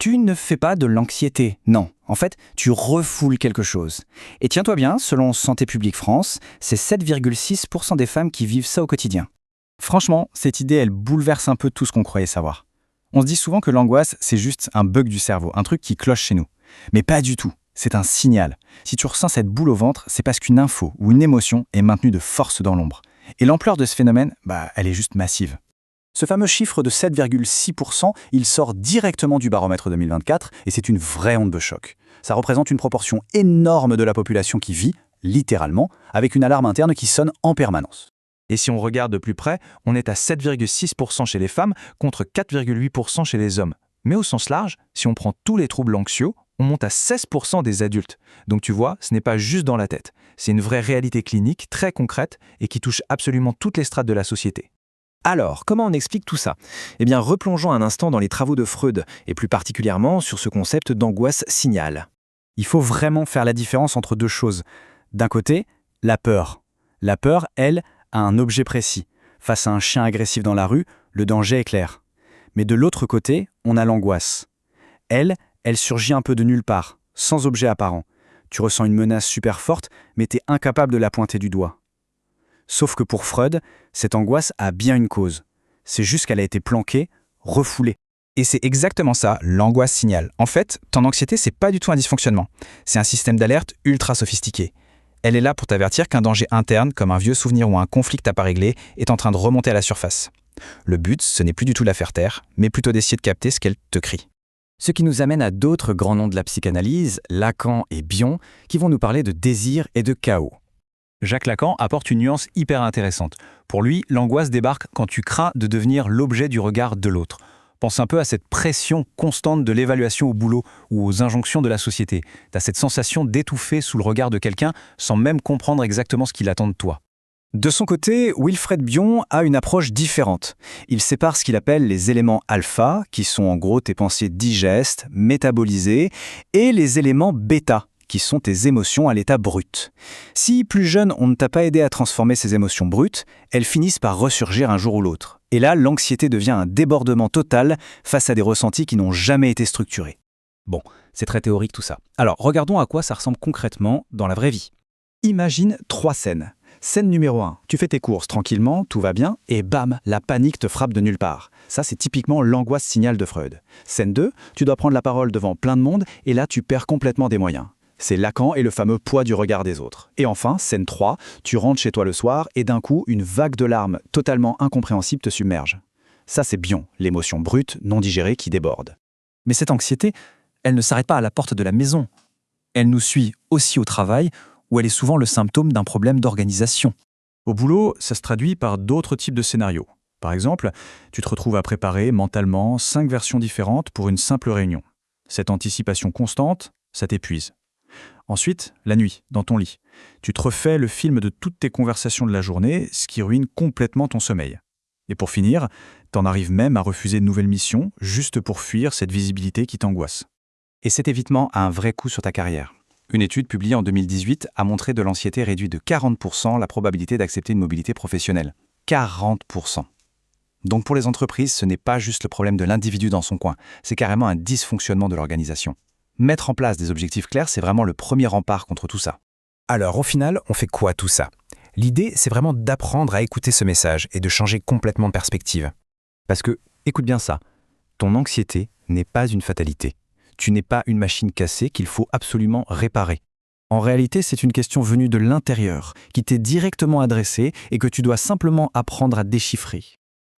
Tu ne fais pas de l'anxiété, non. En fait, tu refoules quelque chose. Et tiens-toi bien, selon Santé publique France, c'est 7,6% des femmes qui vivent ça au quotidien. Franchement, cette idée, elle bouleverse un peu tout ce qu'on croyait savoir. On se dit souvent que l'angoisse, c'est juste un bug du cerveau, un truc qui cloche chez nous. Mais pas du tout. C'est un signal. Si tu ressens cette boule au ventre, c'est parce qu'une info ou une émotion est maintenue de force dans l'ombre. Et l'ampleur de ce phénomène, elle est juste massive. Ce fameux chiffre de 7,6%, il sort directement du baromètre 2024 et c'est une vraie onde de choc. Ça représente une proportion énorme de la population qui vit, littéralement, avec une alarme interne qui sonne en permanence. Et si on regarde de plus près, on est à 7,6% chez les femmes contre 4,8% chez les hommes. Mais au sens large, si on prend tous les troubles anxieux, on monte à 16% des adultes. Donc tu vois, ce n'est pas juste dans la tête. C'est une vraie réalité clinique très concrète et qui touche absolument toutes les strates de la société. Alors, comment on explique tout ça? Eh bien, replongeons un instant dans les travaux de Freud, et plus particulièrement sur ce concept d'angoisse signal. Il faut vraiment faire la différence entre deux choses. D'un côté, la peur. La peur, elle, a un objet précis. Face à un chien agressif dans la rue, le danger est clair. Mais de l'autre côté, on a l'angoisse. Elle surgit un peu de nulle part, sans objet apparent. Tu ressens une menace super forte, mais t'es incapable de la pointer du doigt. Sauf que pour Freud, cette angoisse a bien une cause. C'est juste qu'elle a été planquée, refoulée. Et c'est exactement ça, l'angoisse signal. En fait, ton anxiété, c'est pas du tout un dysfonctionnement. C'est un système d'alerte ultra sophistiqué. Elle est là pour t'avertir qu'un danger interne, comme un vieux souvenir ou un conflit que t'as pas réglé, est en train de remonter à la surface. Le but, ce n'est plus du tout de la faire taire, mais plutôt d'essayer de capter ce qu'elle te crie. Ce qui nous amène à d'autres grands noms de la psychanalyse, Lacan et Bion, qui vont nous parler de désir et de chaos. Jacques Lacan apporte une nuance hyper intéressante. Pour lui, l'angoisse débarque quand tu crains de devenir l'objet du regard de l'autre. Pense un peu à cette pression constante de l'évaluation au boulot ou aux injonctions de la société. Tu as cette sensation d'étouffer sous le regard de quelqu'un sans même comprendre exactement ce qu'il attend de toi. De son côté, Wilfred Bion a une approche différente. Il sépare ce qu'il appelle les éléments alpha, qui sont en gros tes pensées digestes, métabolisées, et les éléments bêta, qui sont tes émotions à l'état brut. Si, plus jeune, on ne t'a pas aidé à transformer ces émotions brutes, elles finissent par ressurgir un jour ou l'autre. Et là, l'anxiété devient un débordement total face à des ressentis qui n'ont jamais été structurés. Bon, c'est très théorique tout ça. Alors, regardons à quoi ça ressemble concrètement dans la vraie vie. Imagine 3 scènes. Scène numéro 1, tu fais tes courses tranquillement, tout va bien, et bam, la panique te frappe de nulle part. Ça, c'est typiquement l'angoisse signal de Freud. Scène 2, tu dois prendre la parole devant plein de monde, et là, tu perds complètement des moyens. C'est Lacan et le fameux poids du regard des autres. Et enfin, scène 3, tu rentres chez toi le soir et d'un coup, une vague de larmes totalement incompréhensible te submerge. Ça, c'est Bion, l'émotion brute, non digérée qui déborde. Mais cette anxiété, elle ne s'arrête pas à la porte de la maison. Elle nous suit aussi au travail, où elle est souvent le symptôme d'un problème d'organisation. Au boulot, ça se traduit par d'autres types de scénarios. Par exemple, tu te retrouves à préparer mentalement 5 versions différentes pour une simple réunion. Cette anticipation constante, ça t'épuise. Ensuite, la nuit, dans ton lit. Tu te refais le film de toutes tes conversations de la journée, ce qui ruine complètement ton sommeil. Et pour finir, t'en arrives même à refuser de nouvelles missions, juste pour fuir cette visibilité qui t'angoisse. Et cet évitement a un vrai coup sur ta carrière. Une étude publiée en 2018 a montré de l'anxiété réduit de 40% la probabilité d'accepter une mobilité professionnelle. 40%. Donc pour les entreprises, ce n'est pas juste le problème de l'individu dans son coin, c'est carrément un dysfonctionnement de l'organisation. Mettre en place des objectifs clairs, c'est vraiment le premier rempart contre tout ça. Alors au final, on fait quoi tout ça? L'idée, c'est vraiment d'apprendre à écouter ce message et de changer complètement de perspective. Parce que, écoute bien ça, ton anxiété n'est pas une fatalité. Tu n'es pas une machine cassée qu'il faut absolument réparer. En réalité, c'est une question venue de l'intérieur, qui t'est directement adressée et que tu dois simplement apprendre à déchiffrer.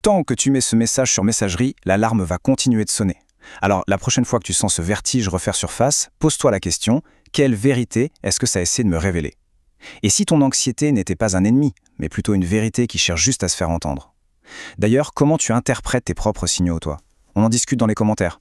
Tant que tu mets ce message sur messagerie, l'alarme va continuer de sonner. Alors, la prochaine fois que tu sens ce vertige refaire surface, pose-toi la question, quelle vérité est-ce que ça essaie de me révéler? Et si ton anxiété n'était pas un ennemi, mais plutôt une vérité qui cherche juste à se faire entendre? D'ailleurs, comment tu interprètes tes propres signaux, toi? On en discute dans les commentaires.